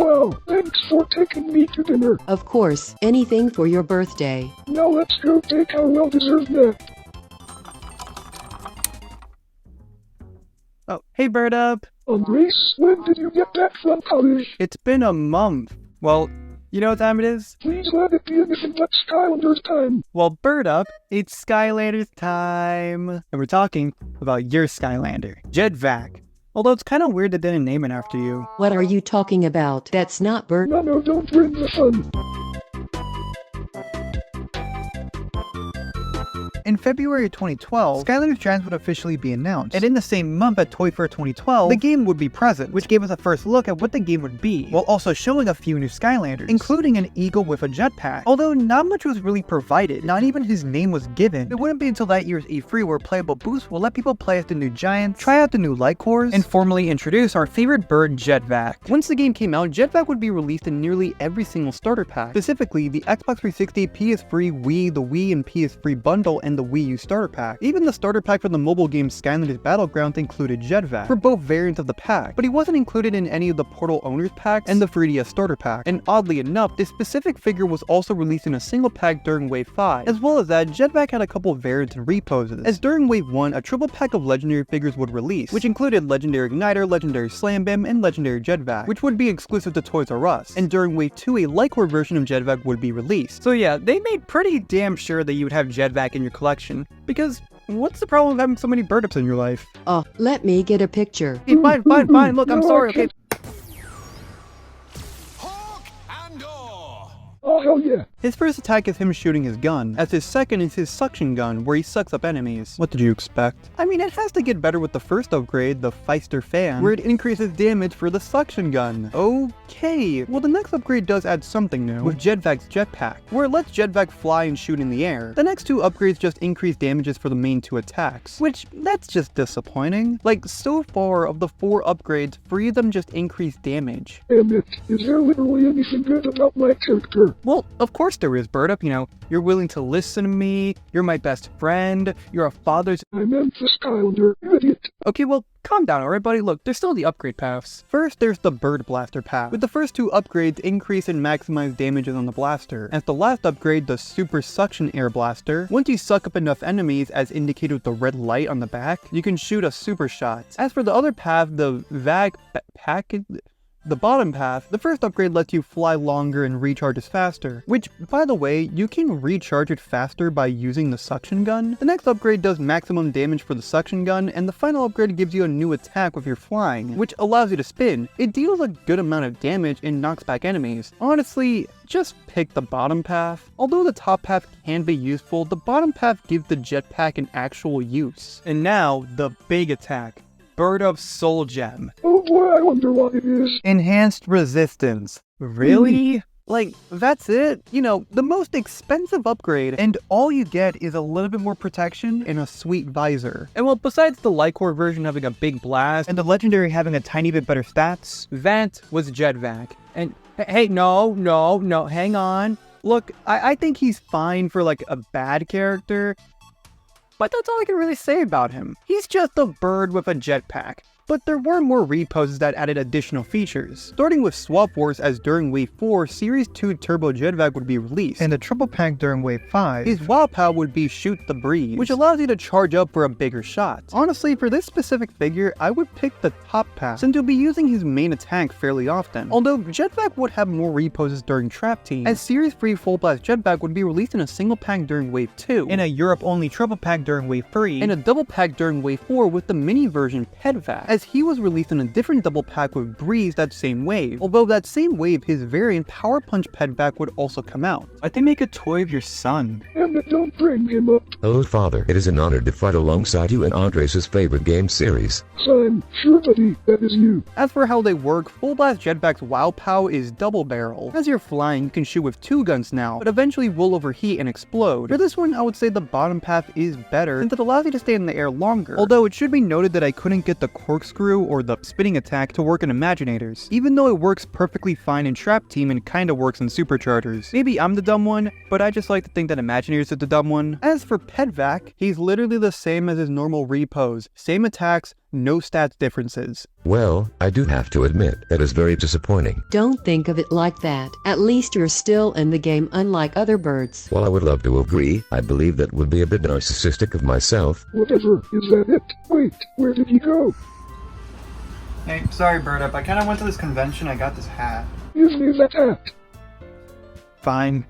Wow, thanks for taking me to dinner. Of course, anything for your birthday. Now let's go take our well-deserved nap. Oh, hey Bird Up. Grace, when did you get back from college? It's been a month. Well, you know what time it is? Please let it be anything but Skylanders time. Well, Bird Up, it's Skylanders time. And we're talking about your Skylander, Jet-Vac. Although it's kind of weird that they didn't name it after you. What are you talking about? That's not Bert. No, don't ruin the fun. In February 2012, Skylanders Giants would officially be announced, and in the same month at Toy Fair 2012, the game would be present, which gave us a first look at what the game would be, while also showing a few new Skylanders, including an eagle with a jetpack. Although not much was really provided, not even his name was given, it wouldn't be until that year's E3 where playable booths will let people play as the new Giants, try out the new light cores, And formally introduce our favorite bird, Jet-Vac. Once the game came out, Jet-Vac would be released in nearly every single starter pack, specifically the Xbox 360, PS3, Wii, the Wii and PS3 bundle, and the Wii U starter pack. Even the starter pack for the mobile game Skylanders Battlegrounds included Jet-Vac for both variants of the pack, but he wasn't included in any of the Portal Owners packs and the 3DS starter pack. And oddly enough, this specific figure was also released in a single pack during Wave 5. As well as that, Jet-Vac had a couple variants and reposes, as during Wave 1, a triple pack of legendary figures would release, which included Legendary Igniter, Legendary Slam Bam, and Legendary Jet-Vac, which would be exclusive to Toys R Us. And during Wave 2, a light core version of Jet-Vac would be released. So yeah, they made pretty damn sure that you would have Jet-Vac in your collection, because what's the problem with having so many bird ups in your life? Oh, let me get a picture. Hey, fine, look, I'm sorry, okay? Oh, hell yeah. His first attack is him shooting his gun, as his second is his suction gun, where he sucks up enemies. What did you expect? I mean, it has to get better with the first upgrade, the Feister Fan, where it increases damage for the suction gun. Okay, well the next upgrade does add something new, with Jet-Vac's jetpack, where it lets Jet-Vac fly and shoot in the air. The next two upgrades just increase damages for the main two attacks, which, that's just disappointing. Like, so far of the 4 upgrades, 3 of them just increase damage. Damn it, is there literally anything good about my character? Well, of course there is, Bird Up. You know, you're willing to listen to me, you're my best friend, you're a father's— I meant the Skylander, you idiot. Okay, well, calm down, alright buddy? Look, there's still the upgrade paths. First, there's the Bird Blaster path, with the first 2 upgrades increase and maximize damages on the blaster. As the last upgrade, the Super Suction Air Blaster, once you suck up enough enemies as indicated with the red light on the back, you can shoot a super shot. As for the other path, the The bottom path, the first upgrade lets you fly longer and recharges faster, which, by the way, you can recharge it faster by using the suction gun. The next upgrade does maximum damage for the suction gun, and the final upgrade gives you a new attack with your flying, which allows you to spin. It deals a good amount of damage and knocks back enemies. Honestly, just pick the bottom path. Although the top path can be useful, the bottom path gives the jetpack an actual use. And now, the big attack. Bird Up Soul Gem. Oh boy, I wonder what it is. Enhanced resistance. Really? Like, that's it? You know, the most expensive upgrade, and all you get is a little bit more protection and a sweet visor. And well, besides the light core version having a big blast, and the legendary having a tiny bit better stats, that was Jet-Vac. And hey, no, hang on. Look, I think he's fine for like a bad character, but that's all I can really say about him. He's just a bird with a jetpack. But there were more reposes that added additional features, starting with Swap Wars, as during Wave 4, Series 2 Turbo Jet-Vac would be released, and the triple pack during Wave 5, his WoW pow would be Shoot the Breeze, which allows you to charge up for a bigger shot. Honestly, for this specific figure, I would pick the top path, since you'll be using his main attack fairly often. Although Jet-Vac would have more reposes during Trap Team, as Series 3 Full Blast Jet-Vac would be released in a single pack during Wave 2, in a Europe-only triple pack during Wave 3, and a double pack during Wave 4 with the mini version Pet-Vac, as he was released in a different double pack with Breeze that same wave. Although that same wave, his variant Power Punch Pet-Vac would also come out. Why'd they make a toy of your son? Damn it, don't bring him up. Oh father, it is an honor to fight alongside you in Andres' favorite game series. Son, sure buddy, that is you. As for how they work, Full Blast Jet-Vac's WoW pow is double barrel. As you're flying, you can shoot with 2 guns now, but eventually will overheat and explode. For this one, I would say the bottom path is better, since it allows you to stay in the air longer. Although it should be noted that I couldn't get the corkscrew or the spinning attack to work in Imaginators, even though it works perfectly fine in Trap Team and kinda works in Superchargers. Maybe I'm the dumb one, but I just like to think that Imaginators is the dumb one. As for Jet-Vac, he's literally the same as his normal Repose. Same attacks, no stats differences. Well, I do have to admit, that is very disappointing. Don't think of it like that. At least you're still in the game, unlike other birds. While I would love to agree, I believe that would be a bit narcissistic of myself. Whatever, is that it? Wait, where did he go? Hey, sorry Bird Up, I kinda went to this convention, I got this hat. Give me that hat. Fine.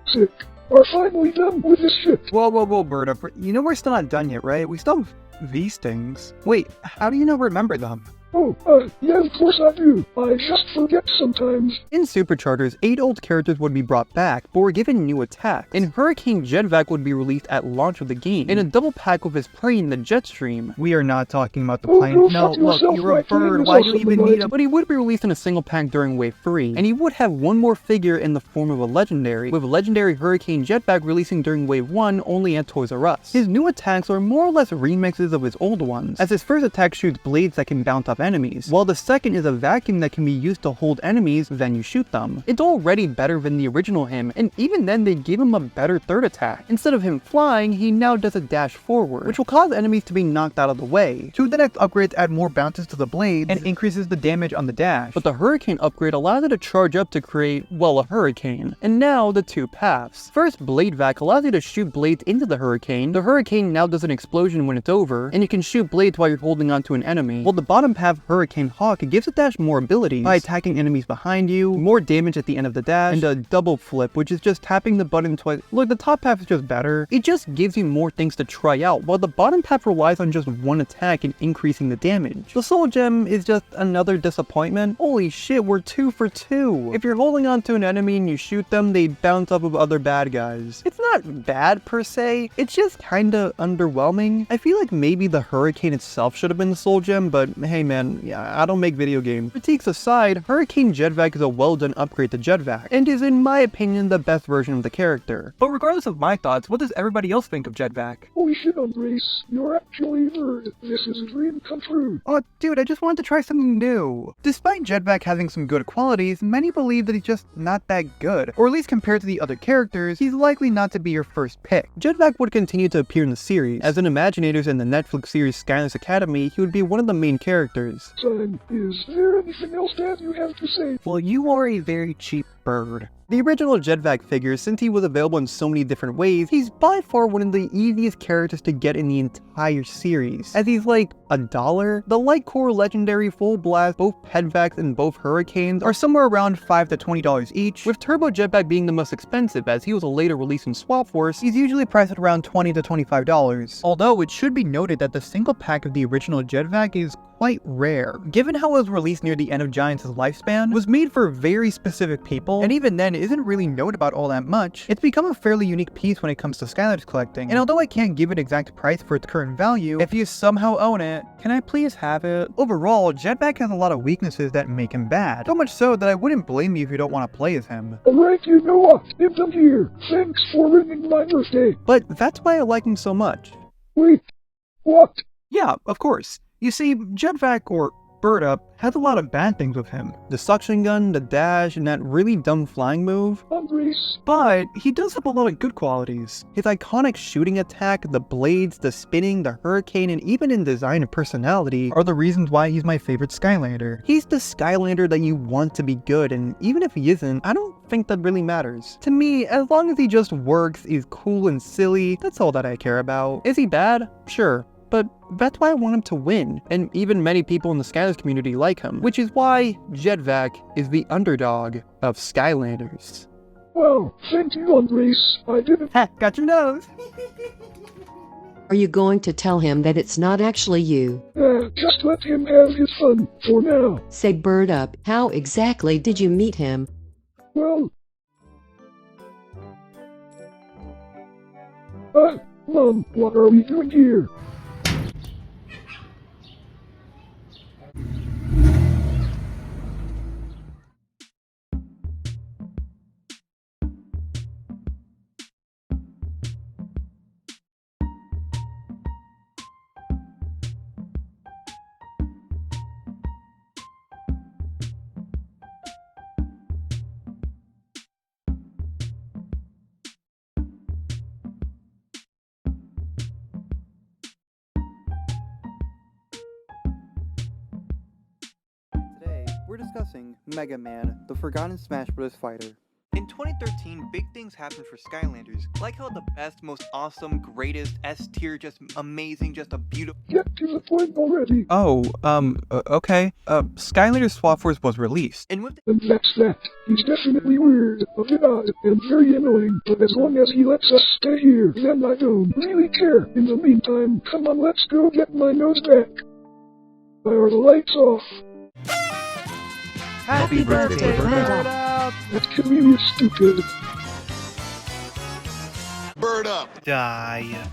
Sick. Are finally done with this shit. Whoa, Bird Up, you know we're still not done yet, right? We still have these things. Wait, how do you not remember them? Oh, yeah, of course I do. I just forget sometimes. In Superchargers, 8 old characters would be brought back, but were given new attacks. And Hurricane Jet-Vac would be released at launch of the game, in a double pack with his plane, the Jetstream. We are not talking about the Oh, plane. go No, fuck look, yourself, you're a my plane bird, is why do you also even the need light. a... But he would be released in a single pack during Wave 3, and he would have one more figure in the form of a legendary, with legendary Hurricane Jet-Vac releasing during Wave 1 only at Toys R Us. His new attacks are more or less remixes of his old ones, as his first attack shoots blades that can bounce off enemies, while the second is a vacuum that can be used to hold enemies, then you shoot them. It's already better than the original him, and even then they gave him a better third attack. Instead of him flying, he now does a dash forward, which will cause enemies to be knocked out of the way. Two of the next upgrades add more bounces to the blades and increases the damage on the dash. But the Hurricane upgrade allows it to charge up to create, well, a Hurricane. And now the two paths. First, Blade Vac allows you to shoot blades into the Hurricane. The Hurricane now does an explosion when it's over, and you can shoot blades while you're holding onto an enemy. While the bottom path, Hurricane Hawk, gives the dash more abilities by attacking enemies behind you, more damage at the end of the dash, and a double flip, which is just tapping the button twice. Look, the top half is just better. It just gives you more things to try out, while the bottom half relies on just one attack and increasing the damage. The Soul Gem is just another disappointment. Holy shit, we're 2 for 2. If you're holding on to an enemy and you shoot them, they bounce off of other bad guys. It's not bad per se, it's just kinda underwhelming. I feel like maybe the Hurricane itself should have been the Soul Gem, but hey man, yeah, I don't make video games. Critiques aside, Hurricane Jet-Vac is a well done upgrade to Jet-Vac, and is in my opinion the best version of the character. But regardless of my thoughts, what does everybody else think of Jet-Vac? Holy shit, Andres. You're actually a nerd. This is a dream come true. Oh dude, I just wanted to try something new. Despite Jet-Vac having some good qualities, many believe that he's just not that good. Or at least compared to the other characters, he's likely not to be your first pick. Jet-Vac would continue to appear in the series. As in Imaginators and the Netflix series Skylanders Academy, he would be one of the main characters. Son, is there anything else that you have to say? Well, you are a very cheap bird. The original Jet-Vac figure, since he was available in so many different ways, he's by far one of the easiest characters to get in the entire series, as he's like $1. The Light Core Legendary Full Blast, both Jet-Vacs and both Hurricanes, are somewhere around $5 to $20 each, with Turbo Jet-Vac being the most expensive as he was a later release in Swap Force. He's usually priced at around $20 to $25. Although it should be noted that the single pack of the original Jet-Vac is quite rare. Given how it was released near the end of Giants' lifespan, was made for very specific people, and even then isn't really known about all that much, it's become a fairly unique piece when it comes to Skylanders collecting. And although I can't give an exact price for its current value, if you somehow own it, can I please have it? Overall, Jet-Vac has a lot of weaknesses that make him bad. So much so that I wouldn't blame you if you don't want to play as him. Alright, you know what? I'm done here. Thanks for ringing my birthday. But that's why I like him so much. Wait, what? Yeah, of course. You see, Jet-Vac, or Bird Up, has a lot of bad things with him. The suction gun, the dash, and that really dumb flying move. Andres? But he does have a lot of good qualities. His iconic shooting attack, the blades, the spinning, the Hurricane, and even in design and personality Are the reasons why he's my favorite Skylander. he's the Skylander that you want to be good, and even if he isn't, I don't think that really matters. To me, as long as he just works, is cool and silly, that's all that I care about. Is he bad? Sure. But that's why I want him to win, and even many people in the Skylanders community like him, which is why Jet-Vac is the underdog of Skylanders. Well, thank you, Andres. I didn't. Ha, got your nose. Are you going to tell him that it's not actually you? Just let him have his fun for now. Say, Bird Up, how exactly did you meet him? Well, Mom, what are we doing here? we're discussing Mega Man, the forgotten Smash Bros. Fighter. In 2013, big things happened for Skylanders, like how the best, most awesome, greatest, S-tier, just amazing, just a beautiful— Get to the point already. Oh, okay. Skylanders Swap Force was released. And with And that's that. He's definitely weird, a bit odd, and very annoying, but as long as he lets us stay here, then I don't really care. In the meantime, come on, let's go get my nose back. Why are the lights off? Happy birthday, Bird Up! That Kirby is stupid. Bird up. Die.